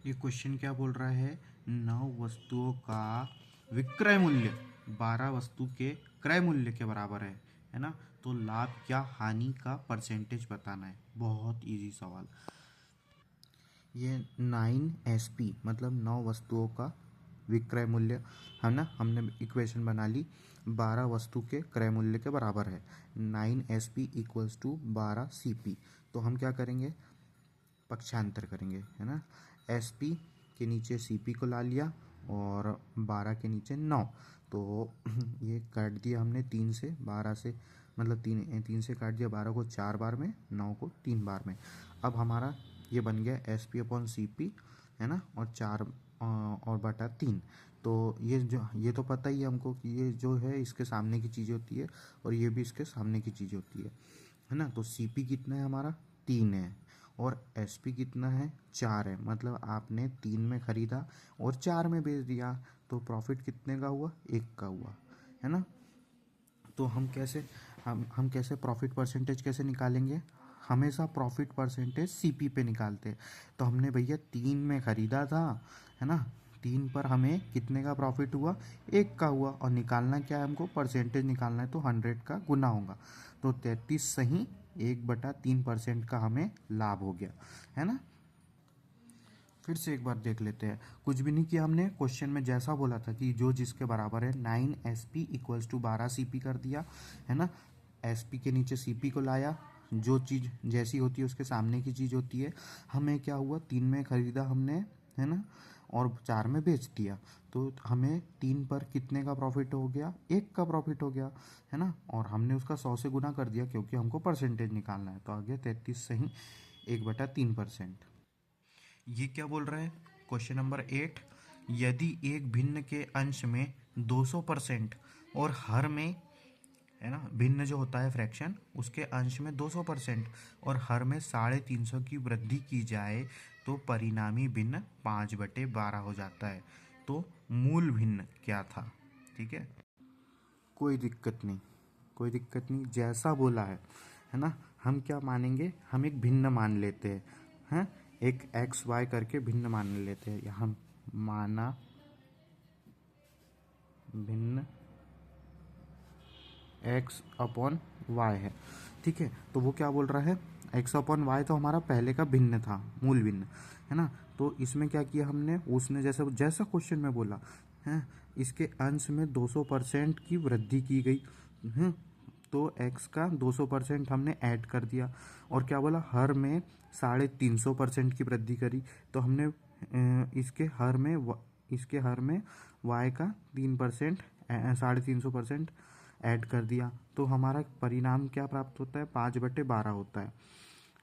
ये क्वेश्चन क्या बोल रहा है, 9 वस्तुओं का विक्रय मूल्य 12 वस्तु के क्रय मूल्य के बराबर है ना। तो लाभ या हानि का परसेंटेज बताना है। बहुत इजी सवाल। ये 9SP मतलब 9 वस्तुओं का विक्रय मूल्य है ना। हमने इक्वेशन बना ली, 12 वस्तु के क्रय मूल्य के बराबर है। 9SP equals to 12CP। तो हम क्या करेंगे, पक्षांतर करेंगे है ना। SP के नीचे CP को ला लिया और 12 के नीचे 9। तो ये काट दिया हमने 3 से, 12 से मतलब 3 से काट दिया, 12 को 4 बार में, 9 को 3 बार में। अब हमारा ये बन गया SP अपॉन CP है ना, और 4 और बटा 3। तो ये तो पता ही है हमको कि ये जो है इसके सामने की चीज़ होती है और ये भी इसके सामने की चीज़ होती है ना। तो CP कितना है हमारा, 3 है, और SP कितना है, 4 है। मतलब आपने 3 में ख़रीदा और 4 में बेच दिया, तो प्रॉफिट कितने का हुआ, 1 का हुआ है ना। तो हम कैसे प्रॉफिट परसेंटेज कैसे निकालेंगे, हमेशा प्रॉफिट परसेंटेज CP पे निकालते हैं। तो हमने भैया 3 में ख़रीदा था है ना, 3 पर हमें कितने का प्रॉफिट हुआ, 1 का हुआ, और निकालना क्या है हमको, परसेंटेज निकालना है, तो 100 का गुना होगा। तो 33 सही 1/3% का हमें लाभ हो गया है ना। फिर से एक बार देख लेते हैं। कुछ भी नहीं किया हमने, क्वेश्चन में जैसा बोला था कि जो जिसके बराबर है 9SP इक्वल्स टू 12CP कर दिया है ना। SP के नीचे CP को लाया, जो चीज़ जैसी होती है उसके सामने की चीज़ होती है। हमें क्या हुआ, 3 में ख़रीदा हमने है ना, और 4 में बेच दिया। तो हमें 3 पर कितने का प्रॉफिट हो गया, 1 का प्रॉफिट हो गया है ना। और हमने उसका 100 से गुना कर दिया क्योंकि हमको परसेंटेज निकालना है। तो आ गया 33 सही 1/3%। ये क्या बोल रहा है, क्वेश्चन नंबर 8, यदि एक भिन्न के अंश में 200% और हर में है ना, भिन्न जो होता है फ्रैक्शन, उसके अंश में 200% और हर में 350 की वृद्धि की जाए तो परिणामी भिन्न 5/12 हो जाता है। तो मूल भिन्न क्या था, ठीक है। कोई दिक्कत नहीं, कोई दिक्कत नहीं, जैसा बोला है ना। हम क्या मानेंगे, हम एक भिन्न मान लेते हैं, एक XY करके भिन्न मान लेते हैं। यहाँ माना भिन्न X/Y है, ठीक है। तो वो क्या बोल रहा है, X/Y तो हमारा पहले का भिन्न था, मूल भिन्न है ना। तो इसमें क्या किया हमने, उसने जैसा जैसा क्वेश्चन में बोला है, इसके अंश में 200% की वृद्धि की गई है। तो x का 200% हमने ऐड कर दिया, और क्या बोला, हर में 350% की वृद्धि करी। तो हमने इसके हर में y का 3% 350% ऐड कर दिया। तो हमारा परिणाम क्या प्राप्त होता है, 5/12 होता है,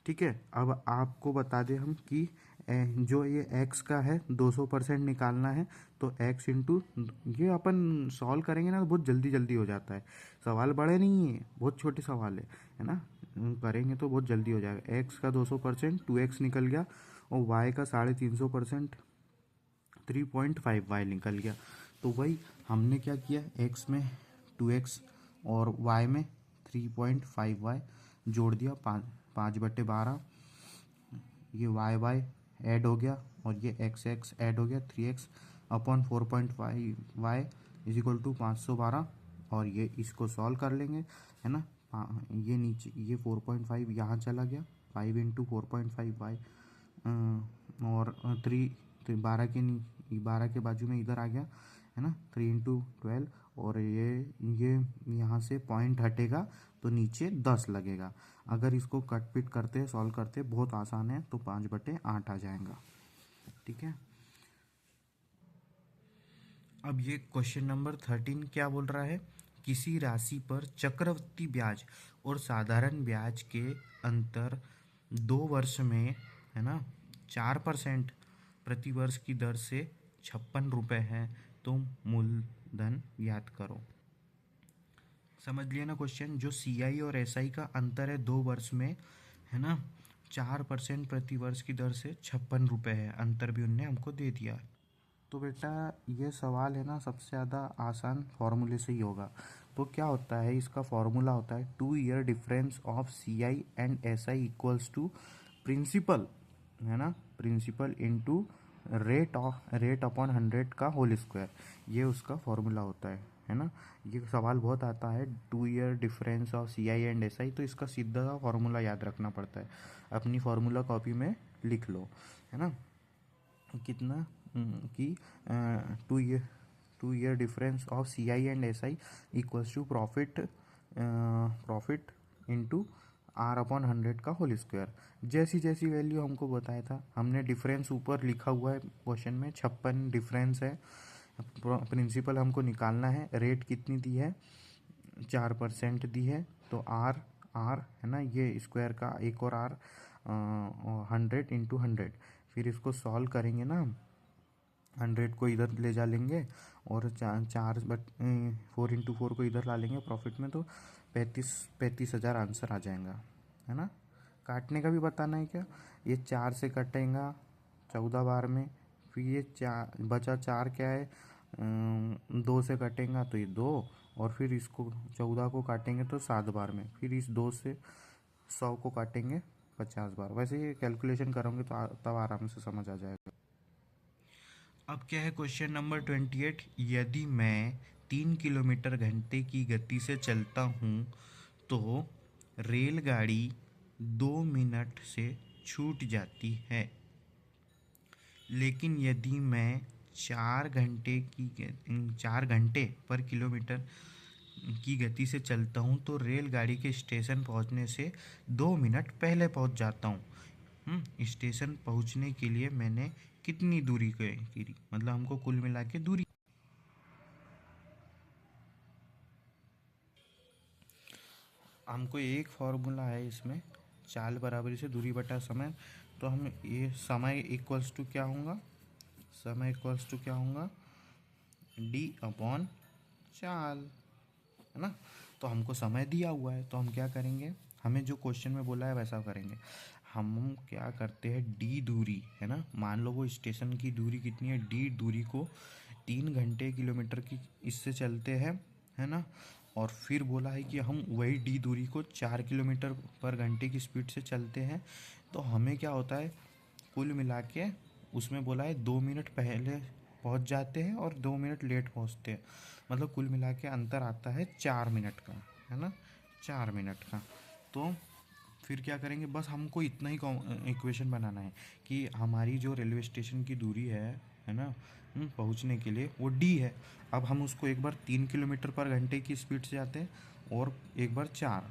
ठीक है। अब आपको बता दें हम कि जो ये x का है 200% निकालना है, तो x इंटू, ये अपन सॉल्व करेंगे ना तो बहुत जल्दी जल्दी हो जाता है। सवाल बड़े नहीं है, बहुत छोटे सवाल है ना। करेंगे तो बहुत जल्दी हो जाएगा। x का 200% 2x निकल गया, और y का 350% 3.5y निकल गया। तो वही हमने क्या किया, x में 2x और y में 3.5y जोड़ दिया, 5/12। ये y ऐड हो गया और ये x ऐड हो गया, 3x upon 4.5y is equal to 512। और ये इसको सॉल्व कर लेंगे है ना। ये नीचे ये 4.5 यहाँ चला गया, 5 इंटू 4.5y, और 12 के बाजू में इधर आ गया है ना, 3 इंटू 12। और ये यहाँ से पॉइंट हटेगा तो नीचे 10 लगेगा। अगर इसको कट पिट करते सॉल्व करते, बहुत आसान है, तो 5/8 आ जाएगा, ठीक है। अब ये क्वेश्चन नंबर 13 क्या बोल रहा है, किसी राशि पर चक्रवृद्धि ब्याज और साधारण ब्याज के अंतर 2 वर्ष में है ना 4% प्रति वर्ष की दर से 56 रुपये है। तो मूलधन ज्ञात करो। समझ लिया ना क्वेश्चन। जो CI और SI का अंतर है 2 वर्ष में है ना, 4% प्रति वर्ष की दर से 56 रुपये है, अंतर भी उनने हमको दे दिया। तो बेटा ये सवाल है ना, सबसे ज़्यादा आसान फॉर्मूले से ही होगा। तो क्या होता है, इसका फॉर्मूला होता है 2 year difference of CI and SI equals to principal है ना, प्रिंसिपल इंटू रेट अपॉन 100 का होल स्क्वायर, ये उसका फॉर्मूला होता है ना। ये सवाल बहुत आता है 2 year difference of C I and S I, तो इसका सीधा फॉर्मूला याद रखना पड़ता है, अपनी फार्मूला कॉपी में लिख लो, है ना। कितना कि 2 year difference of C I and S I equals to profit into R upon 100 का होल स्क्वायर। जैसी जैसी वैल्यू हमको बताया था, हमने डिफरेंस ऊपर लिखा हुआ है क्वेश्चन में 56 डिफरेंस है। प्रिंसिपल हमको निकालना है, रेट कितनी दी है 4% दी है, तो आर है ना, ये स्क्वायर का एक और आर 100 इंटू 100। फिर इसको सॉल्व करेंगे ना, 100 को इधर ले जा लेंगे और 4 को इधर ला लेंगे प्रॉफिट में, तो 35,000 आंसर आ जाएगा, है ना। काटने का भी बताना है क्या, ये 4 से कटेगा 14 बार में, फिर ये 4 बचा 4 क्या है 2 से कटेगा तो ये 2, और फिर इसको 14 को काटेंगे तो 7 बार में, फिर इस 2 से 100 को काटेंगे 50 बार। वैसे ये कैलकुलेशन करोगे तो तब आराम से समझ आ जाएगा। अब क्या है क्वेश्चन नंबर 28, यदि मैं 3 किलोमीटर घंटे की गति से चलता हूँ तो रेलगाड़ी 2 मिनट से छूट जाती है, लेकिन यदि मैं 4 घंटे पर किलोमीटर की गति से चलता हूँ तो रेलगाड़ी के स्टेशन पहुँचने से 2 मिनट पहले पहुँच जाता हूँ। स्टेशन पहुँचने के लिए मैंने कितनी दूरी की, मतलब हमको कुल मिला के दूरी, हमको एक फॉर्मूला है इसमें, चाल बराबरी से दूरी बटा समय, तो हम ये समय इक्वल्स टू क्या होगा, डी अपॉन चाल, है ना। तो हमको समय दिया हुआ है, तो हम क्या करेंगे, हमें जो क्वेश्चन में बोला है वैसा करेंगे। हम क्या करते हैं, डी दूरी है ना, मान लो वो स्टेशन की दूरी कितनी है, डी दूरी को 3 घंटे किलोमीटर की इससे चलते हैं, है ना। और फिर बोला है कि हम वही डी दूरी को 4 किलोमीटर पर घंटे की स्पीड से चलते हैं, तो हमें क्या होता है, कुल मिला के उसमें बोला है 2 मिनट पहले पहुंच जाते हैं और 2 मिनट लेट पहुंचते हैं, मतलब कुल मिला के अंतर आता है 4 मिनट का, है ना, 4 मिनट का। तो फिर क्या करेंगे, बस हमको इतना ही इक्वेशन बनाना है कि हमारी जो रेलवे स्टेशन की दूरी है ना, पहुंचने के लिए वो डी है। अब हम उसको एक बार 3 किलोमीटर पर घंटे की स्पीड से जाते हैं और एक बार 4,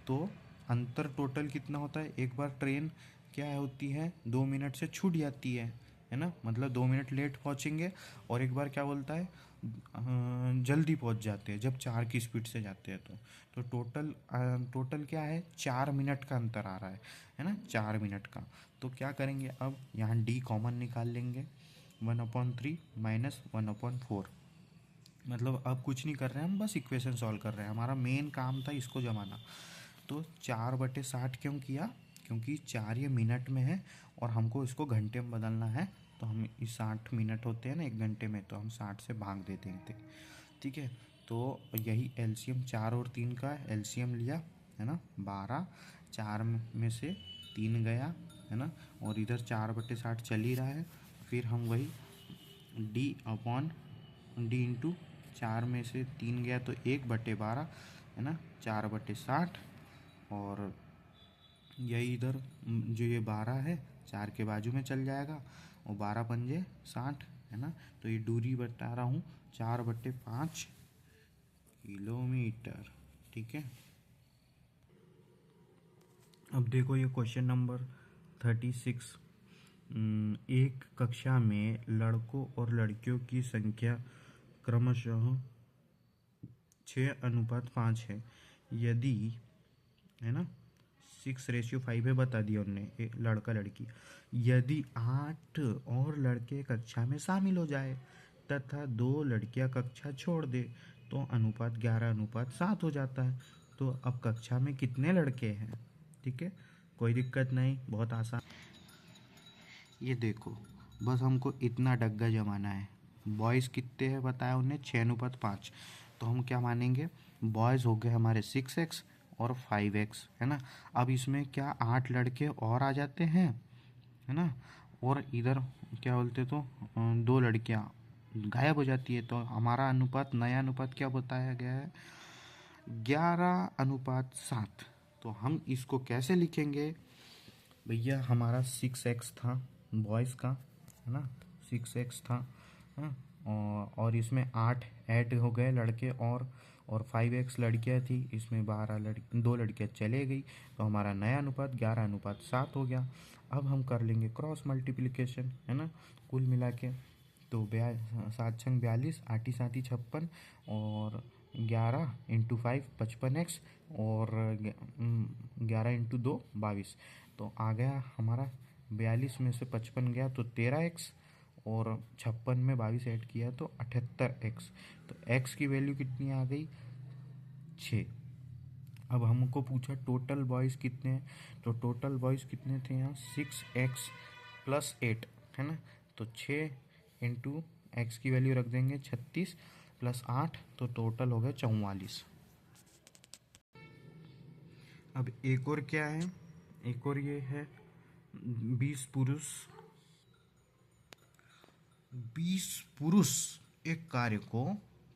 तो अंतर टोटल कितना होता है, एक बार ट्रेन क्या होती है 2 मिनट से छूट जाती है ना, मतलब 2 मिनट लेट पहुंचेंगे, और एक बार क्या बोलता है जल्दी पहुंच जाते हैं जब 4 की स्पीड से जाते हैं, तो टोटल क्या है 4 मिनट का अंतर आ रहा है ना, 4 मिनट का। तो क्या करेंगे, अब यहाँ डी कॉमन निकाल लेंगे, 1/3 माइनस 1/4, मतलब अब कुछ नहीं कर रहे हैं हम, बस इक्वेशन सॉल्व कर रहे हैं, हमारा मेन काम था इसको जमाना। तो 4/60 क्यों किया, क्योंकि 4 ये मिनट में है और हमको इसको घंटे में बदलना है, तो हम इस 60 मिनट होते हैं ना एक घंटे में, तो हम 60 से भाग दे देंगे, ठीक है। तो यही एलसीएम 4 और 3 का एलसीएम लिया, है ना, 12, 4 में से 3 गया, है ना, और इधर 4/60 चल ही रहा है, फिर हम वही डी इंटू 4 में से 3 गया तो 1/12, है ना, 4/60, और यही इधर जो ये 12 है 4 के बाजू में चल जाएगा, और 12 पंजे 60, है ना। तो ये दूरी बता रहा हूँ 4/5 किलोमीटर, ठीक है। अब देखो ये क्वेश्चन नंबर 36, एक कक्षा में लड़कों और लड़कियों की संख्या क्रमशः 6:5 है, यदि, है ना, 6:5 है बता दिया उनने, एक लड़का लड़की, यदि 8 और लड़के कक्षा में शामिल हो जाए तथा 2 लड़कियां कक्षा छोड़ दे तो अनुपात 11:7 हो जाता है। तो अब कक्षा में कितने लड़के हैं, ठीक है, कोई दिक्कत नहीं, बहुत आसान। ये देखो, बस हमको इतना डग्गा जमाना है, बॉयज़ कितने हैं बताया उन्हें 6:5, तो हम क्या मानेंगे, बॉयज़ हो गए हमारे 6x और 5x, है ना। अब इसमें क्या 8 लड़के और आ जाते हैं, है ना, और इधर क्या बोलते, तो दो लड़कियां गायब हो जाती है, तो हमारा अनुपात, नया अनुपात क्या बताया गया है? 11:7। तो हम इसको कैसे लिखेंगे भैया? हमारा 6x था बॉयज़ का, है ना, 6x था, हाँ, और इसमें 8 ऐड हो गए लड़के, और 5x लड़कियां थी, इसमें 12 लड़की, 2 लड़कियां चले गई, तो हमारा नया अनुपात 11:7 हो गया। अब हम कर लेंगे क्रॉस मल्टीप्लिकेशन, है ना, कुल मिला के। तो 7×6 = 42, 8×7 = 56, और 11×5 55x, और 11×2 22। तो आ गया हमारा 42 में से 55 गया तो 13x, और 56 में 22 ऐड किया तो 78x। तो x की वैल्यू कितनी आ गई? 6। अब हमको पूछा टोटल बॉयज़ कितने हैं, तो टोटल बॉयज़ कितने थे यहाँ? 6x + 8, है ना, तो 6 × x की वैल्यू रख देंगे 36 + 8, तो टोटल हो गया 44। अब एक और क्या है? एक और ये है 20 पुरुष, 20 पुरुष एक कार्य को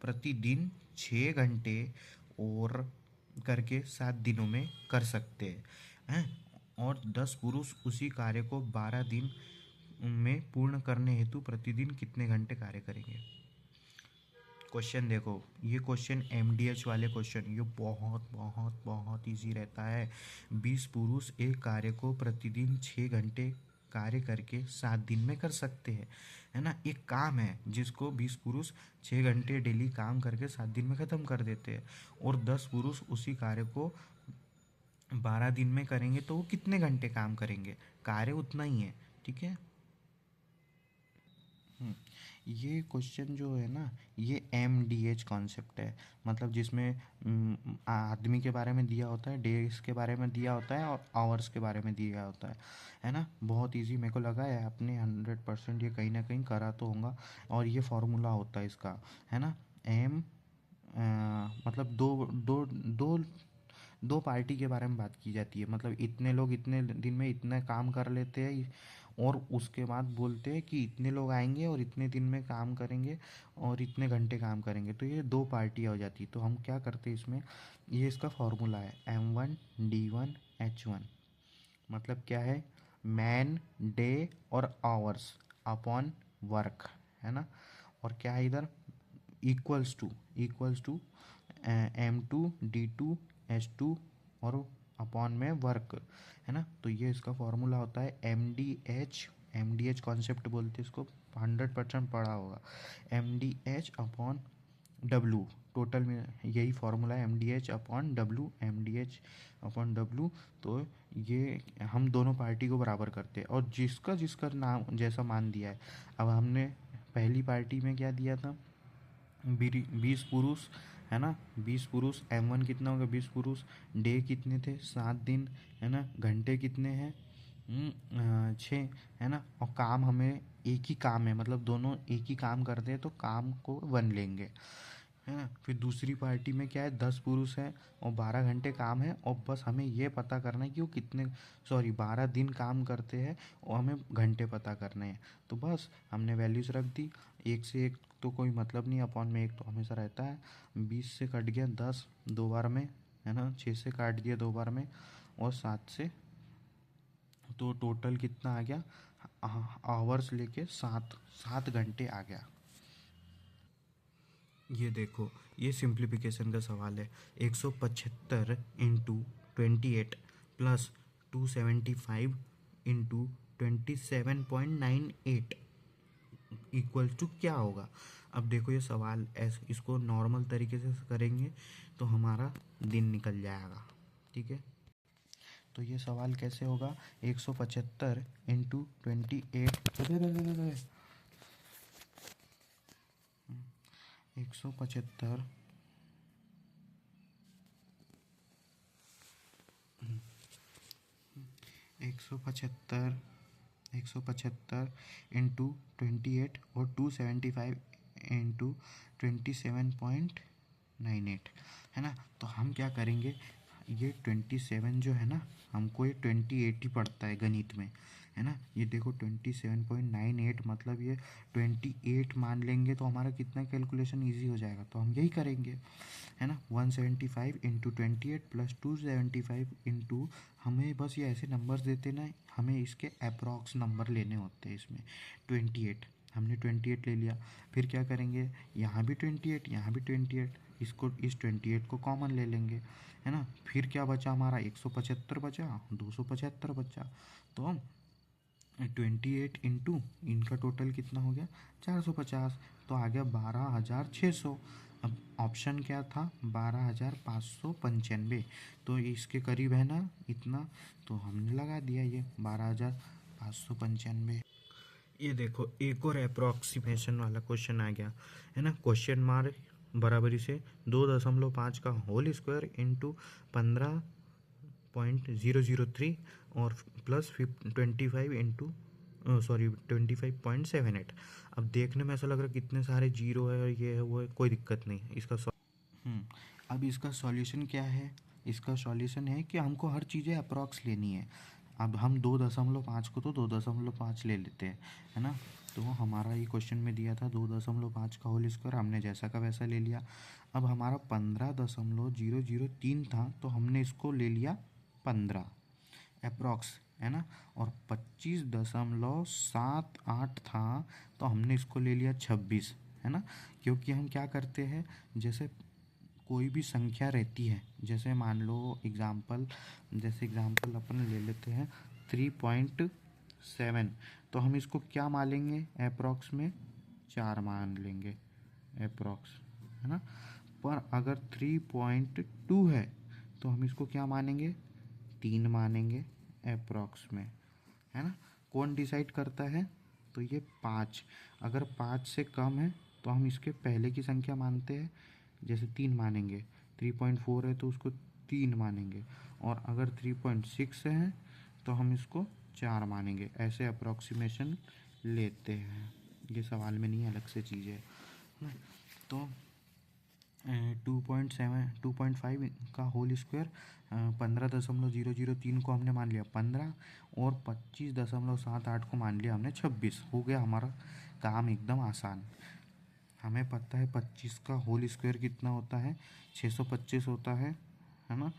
प्रतिदिन 6 घंटे और करके 7 दिनों में कर सकते हैं, और 10 पुरुष उसी कार्य को 12 दिन में पूर्ण करने हेतु प्रतिदिन कितने घंटे कार्य करेंगे? क्वेश्चन देखो, ये क्वेश्चन एमडीएच वाले क्वेश्चन, ये बहुत बहुत बहुत इजी रहता है। 20 पुरुष एक कार्य को प्रतिदिन 6 घंटे कार्य करके 7 दिन में कर सकते हैं, है ना। एक काम है जिसको 20 पुरुष 6 घंटे डेली काम करके 7 दिन में ख़त्म कर देते हैं, और 10 पुरुष उसी कार्य को 12 दिन में करेंगे, तो वो कितने घंटे काम करेंगे? कार्य उतना ही है, ठीक है। ये क्वेश्चन जो है ना, ये MDH कॉन्सेप्ट है, मतलब जिसमें आदमी के बारे में दिया होता है, डेज के बारे में दिया होता है, और आवर्स के बारे में दिया होता है ना। बहुत इजी, मेरे को लगा है आपने 100% ये कहीं ना कहीं करा तो होगा। और ये फॉर्मूला होता है इसका, है ना। एम मतलब दो दो दो दो पार्टी के बारे में बात की जाती है, मतलब इतने लोग इतने दिन में इतना काम कर लेते हैं, और उसके बाद बोलते हैं कि इतने लोग आएंगे और इतने दिन में काम करेंगे और इतने घंटे काम करेंगे, तो ये दो पार्टियाँ हो जाती। तो हम क्या करते हैं इसमें, ये इसका फॉर्मूला है M1D1H1। मतलब क्या है? मैन, डे और आवर्स अपॉन वर्क, है ना। और क्या है इधर? इक्वल्स टू M2D2H2 और अपॉन में वर्क, है ना। तो ये इसका फॉर्मूला होता है एम डी एच कॉन्सेप्ट बोलते हैं इसको, 100% पढ़ा होगा। MDH/W, टोटल में यही फॉर्मूला है, MDH/W, MDH/W। तो ये हम दोनों पार्टी को बराबर करते हैं, और जिसका जिसका नाम जैसा मान दिया है। अब हमने पहली पार्टी में क्या दिया था? 20 पुरुष, है ना। 20 पुरुष, M1 कितना होगा? 20 पुरुष, डे कितने थे? 7 दिन, है ना। घंटे कितने हैं? 6, है ना। और काम हमें एक ही काम है, मतलब दोनों एक ही काम करते हैं, तो काम को 1 लेंगे, है ना। फिर दूसरी पार्टी में क्या है? 10 पुरुष है और 12 घंटे काम है, और बस हमें ये पता करना है कि वो कितने, सॉरी, 12 दिन काम करते हैं, और हमें घंटे पता करने हैं। तो बस हमने वैल्यूज़ रख दी, एक से एक तो कोई मतलब नहीं, अपॉन में एक तो हमेशा रहता है। 20 से कट गया 10 दो बार में, है ना। 6 से काट दिया 2 बार में, और 7 से, तो टोटल कितना आ गया? आवर्स लेके 7 घंटे आ गया। ये देखो, ये सिंप्लीफिकेशन का सवाल है। 175 × 28 प्लस 275 × 27.98 इक्वल टू क्या होगा? अब देखो, ये सवाल ऐसे, इसको नॉर्मल तरीके से करेंगे तो हमारा दिन निकल जाएगा, ठीक है। तो ये सवाल कैसे होगा? 175 × 28, 175 175 175 × 28 और 275 × 27.98, है ना। तो हम क्या करेंगे, ये 27 जो है ना, हमको ये 28 ही पड़ता है गणित में, है ना। ये देखो 27.98, मतलब ये 28 मान लेंगे तो हमारा कितना कैलकुलेशन ईजी हो जाएगा, तो हम यही करेंगे, है ना। 175 इंटू 28 प्लस 275 इंटू, हमें बस ये ऐसे नंबर्स देते ना, हमें इसके अप्रॉक्स नंबर लेने होते हैं इसमें। 28 हमने 28 ले लिया, फिर क्या करेंगे, यहाँ भी 28, यहाँ भी 28, इसको इस 28 को कॉमन ले लेंगे, है ना। फिर क्या बचा हमारा, 175 बचा, 275 बचा, तो 28 इंटू इनका टोटल कितना हो गया, 450, तो आ गया 12,600। अब ऑप्शन क्या था, 12,595, तो इसके करीब है ना इतना, तो हमने लगा दिया ये 12,595। ये देखो एक और अप्रॉक्सीमेशन वाला क्वेश्चन आ गया, है ना। क्वेश्चन मार्क बराबरी से 2.5 का होल स्क्वायर इंटू 15.003 और प्लस 25 इंटू 25.78। अब देखने में ऐसा लग रहा है कितने सारे जीरो है और ये है वो है, कोई दिक्कत नहीं है इसका अब इसका सॉल्यूशन क्या है, इसका सॉल्यूशन है कि हमको हर चीज़ें अप्रॉक्स लेनी है। अब हम 2.5 को तो 2.5 ले लेते हैं, है ना। तो हमारा ये क्वेश्चन में दिया था 2.5 का होल स्क्वायर, हमने जैसा का वैसा ले लिया। अब हमारा 15.003 था, तो हमने इसको ले लिया 15 अप्रॉक्स, है ना। और 25.78 था, तो हमने इसको ले लिया 26, है ना। क्योंकि हम क्या करते हैं, जैसे कोई भी संख्या रहती है, जैसे मान लो एग्जाम्पल अपन ले लेते हैं 3.7, तो हम इसको क्या मान लेंगे, अप्रॉक्स में 4 मान लेंगे अप्रॉक्स, है ना। पर अगर 3.2 है तो हम इसको क्या मानेंगे, 3 मानेंगे अप्रॉक्स में, है ना। कौन डिसाइड करता है, तो ये 5, अगर 5 से कम है तो हम इसके पहले की संख्या मानते हैं, जैसे 3 मानेंगे। 3.4 है तो उसको 3 मानेंगे, और अगर 3.6 है तो हम इसको 4 मानेंगे। ऐसे अप्रॉक्सीमेशन लेते हैं, ये सवाल में नहीं है, अलग से चीज़ है ना। तो 2.5 का होल स्क्वायर, 15.003 को हमने मान लिया 15, और 25.78 को मान लिया हमने 26। हो गया हमारा काम एकदम आसान। हमें पता है 25 का होल स्क्वायर कितना होता है, 625 होता है ना।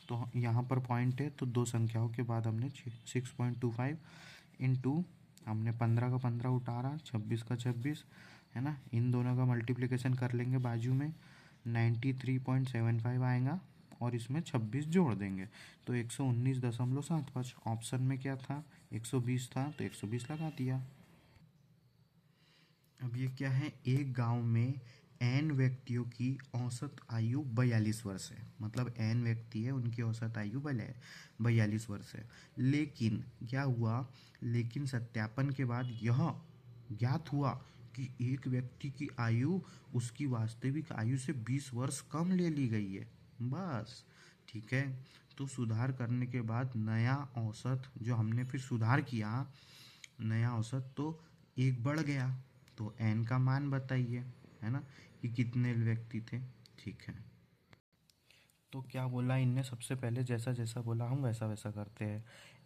तो यहाँ पर पॉइंट है, तो दो संख्याओं के बाद हमने 6.25 इंटू, हमने 15 का 15 उतारा, 26 का 26, है ना। इन दोनों का मल्टीप्लिकेशन कर लेंगे बाजू में, 93.75 आएगा, और इसमें 26 जोड़ देंगे तो 119.75। ऑप्शन में क्या था, 120 था, तो 120 लगा दिया। अब ये क्या है, एक गांव में एन व्यक्तियों की औसत आयु 42 वर्ष है, मतलब एन व्यक्ति है, उनकी औसत आयु 42 वर्ष है। लेकिन क्या हुआ, लेकिन सत्यापन के बाद यह ज्ञात हुआ कि एक व्यक्ति की आयु उसकी वास्तविक आयु से 20 वर्ष कम ले ली गई है, बस। ठीक है, तो सुधार करने के बाद नया औसत, जो हमने फिर सुधार किया, नया औसत तो एक बढ़ गया, तो एन का मान बताइए, है ना, कि कितने व्यक्ति थे। ठीक है, तो क्या बोला इनने, सबसे पहले जैसा जैसा बोला हम वैसा वैसा करते हैं।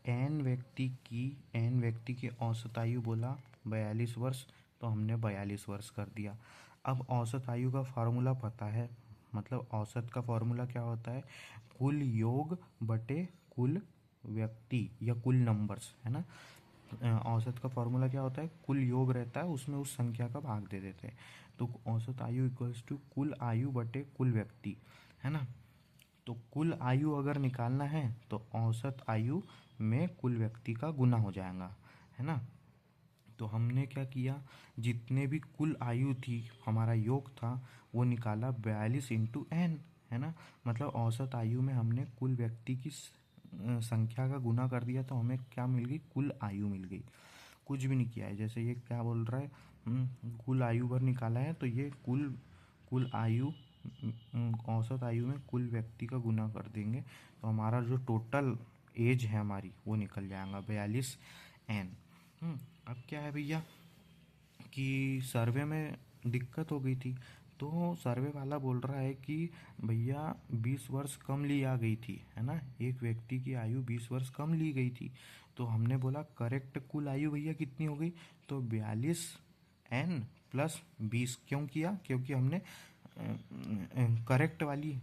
एन व्यक्ति की औसत आयु बोला 42 वर्ष, तो हमने 42 वर्ष कर दिया। अब औसत आयु का फार्मूला पता है, मतलब औसत का फार्मूला क्या होता है, कुल योग बटे कुल व्यक्ति या कुल नंबर्स, है ना। औसत का फॉर्मूला क्या होता है, कुल योग रहता है, उसमें उस संख्या का भाग दे देते हैं, तो औसत आयु इक्वल्स टू कुल आयु बटे कुल व्यक्ति, है ना। तो कुल आयु अगर निकालना है तो औसत आयु में कुल व्यक्ति का गुना हो जाएगा, है ना। तो हमने क्या किया, जितने भी कुल आयु थी, हमारा योग था, वो निकाला 42 इंटू एन, है ना। मतलब औसत आयु में हमने कुल व्यक्ति की संख्या का गुना कर दिया, तो हमें क्या मिल गई, कुल आयु मिल गई। कुछ भी नहीं किया है, जैसे ये क्या बोल रहा है, कुल आयु भर निकाला है, तो ये कुल कुल आयु, औसत आयु में कुल व्यक्ति का गुना कर देंगे, तो हमारा जो टोटल एज है हमारी वो निकल जाएगा 42 एन। अब क्या है भैया कि सर्वे में दिक्कत हो गई थी, तो सर्वे वाला बोल रहा है कि भैया 20 वर्ष कम ली आ गई थी, है ना, एक व्यक्ति की आयु 20 वर्ष कम ली गई थी। तो हमने बोला करेक्ट कुल आयु भैया कितनी हो गई, तो 42n+20। क्यों किया, क्योंकि हमने करेक्ट वाली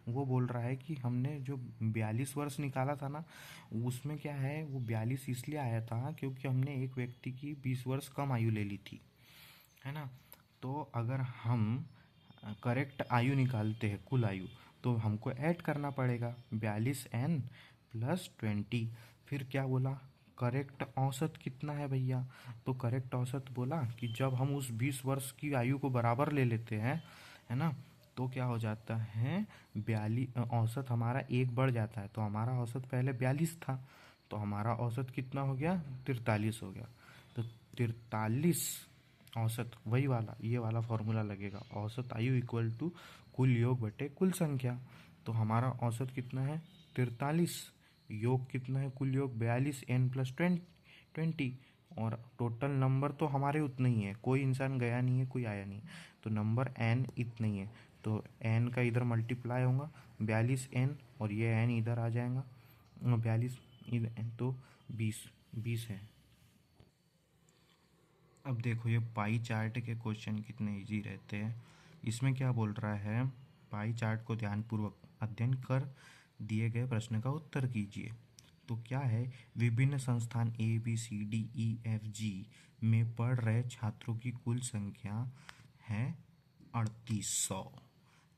वो बोल रहा है कि हमने जो 42 वर्ष निकाला था ना, उसमें क्या है, वो 42 इसलिए आया था क्योंकि हमने एक व्यक्ति की 20 वर्ष कम आयु ले ली थी, है ना। तो अगर हम करेक्ट आयु निकालते हैं कुल आयु, तो हमको ऐड करना पड़ेगा 42n+20। फिर क्या बोला, करेक्ट औसत कितना है भैया, तो करेक्ट औसत बोला कि जब हम उस 20 वर्ष की आयु को बराबर ले लेते हैं, है ना, तो क्या हो जाता है, 42 औसत हमारा एक बढ़ जाता है। तो हमारा औसत पहले 42 था, तो हमारा औसत कितना हो गया, 43 हो गया। तो 43 औसत, वही वाला ये वाला फॉर्मूला लगेगा, औसत आयु इक्वल टू कुल योग बटे कुल संख्या। तो हमारा औसत कितना है, 43, योग कितना है, कुल योग 42n+20। और टोटल नंबर तो हमारे उतने ही है, कोई इंसान गया नहीं है, कोई आया नहीं, तो नंबर n इतना ही है। तो n का इधर मल्टीप्लाई होगा 42n, और ये n इधर आ जाएगा 42 इधर, तो 20 है। अब देखो ये पाई चार्ट के क्वेश्चन कितने इजी रहते हैं। इसमें क्या बोल रहा है, पाई चार्ट को ध्यानपूर्वक अध्ययन कर दिए गए प्रश्न का उत्तर कीजिए। तो क्या है, विभिन्न संस्थान ABCDEFG में पढ़ रहे छात्रों की कुल संख्या है 3800।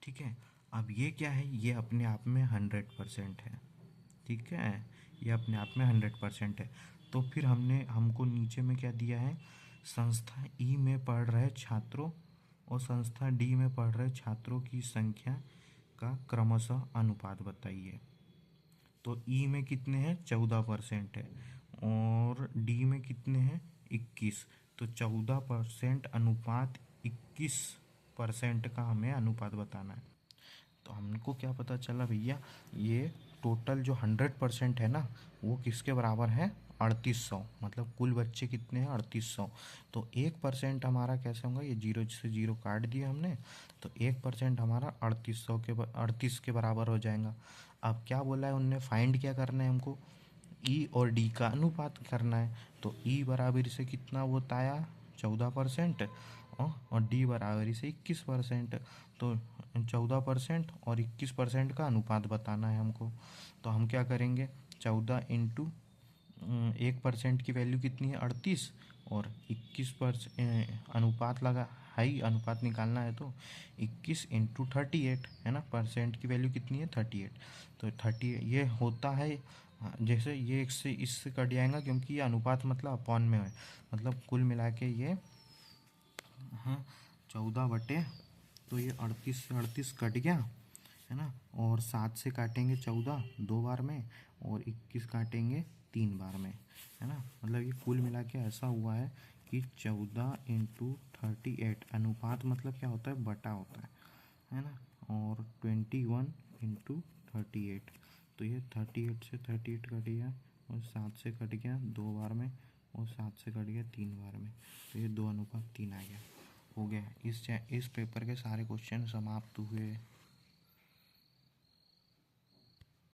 ठीक है, अब ये क्या है, ये अपने आप में 100% है। ठीक है, ये अपने आप में 100% है। तो फिर हमको नीचे में क्या दिया है, संस्था ई में पढ़ रहे छात्रों और संस्था डी में पढ़ रहे छात्रों की संख्या का क्रमशः अनुपात बताइए। तो ई में कितने हैं, 14% है, और डी में कितने हैं, 21। तो 14% अनुपात 21% का हमें अनुपात बताना है। तो हमको क्या पता चला भैया, ये टोटल जो 100% है ना, वो किसके बराबर है, 3800। मतलब कुल बच्चे कितने हैं, 3800। तो 1% हमारा कैसे होगा, ये 0 से 0 काट दिया हमने, तो 1% हमारा 38 के बराबर हो जाएगा। अब क्या बोला है उनने, फाइंड क्या करना है हमको, ई और डी का अनुपात करना है। तो ई बराबर से कितना होता है, 14%, और डी बराबरी से 21%। तो 14% और 21% का अनुपात बताना है हमको। तो हम क्या करेंगे, 14 इंटू 1% की वैल्यू कितनी है, 38, और 21% अनुपात लगा, हाई अनुपात निकालना है, तो 21 इंटू 38, है ना, परसेंट की वैल्यू कितनी है, 38। तो 30 ये होता है, जैसे ये इससे कट जाएगा, क्योंकि ये अनुपात मतलब अपॉन में है, मतलब कुल मिला के ये, हाँ, 14 तो ये 38 से 38 कट गया, है ना, और 7 से काटेंगे 14 2 बार में, और 21 काटेंगे 3 बार में, है ना। मतलब ये कुल मिला के ऐसा हुआ है कि 14 इंटू 38 अनुपात मतलब क्या होता है, बटा होता है ना, और 21 इंटू 38। तो ये 38 से 38 कट गया, और 7 से कट गया 2 बार में, और 7 से कट गया 3 बार में, तो ये 2:3 आ गया। हो गया, इस पेपर के सारे क्वेश्चन समाप्त हुए।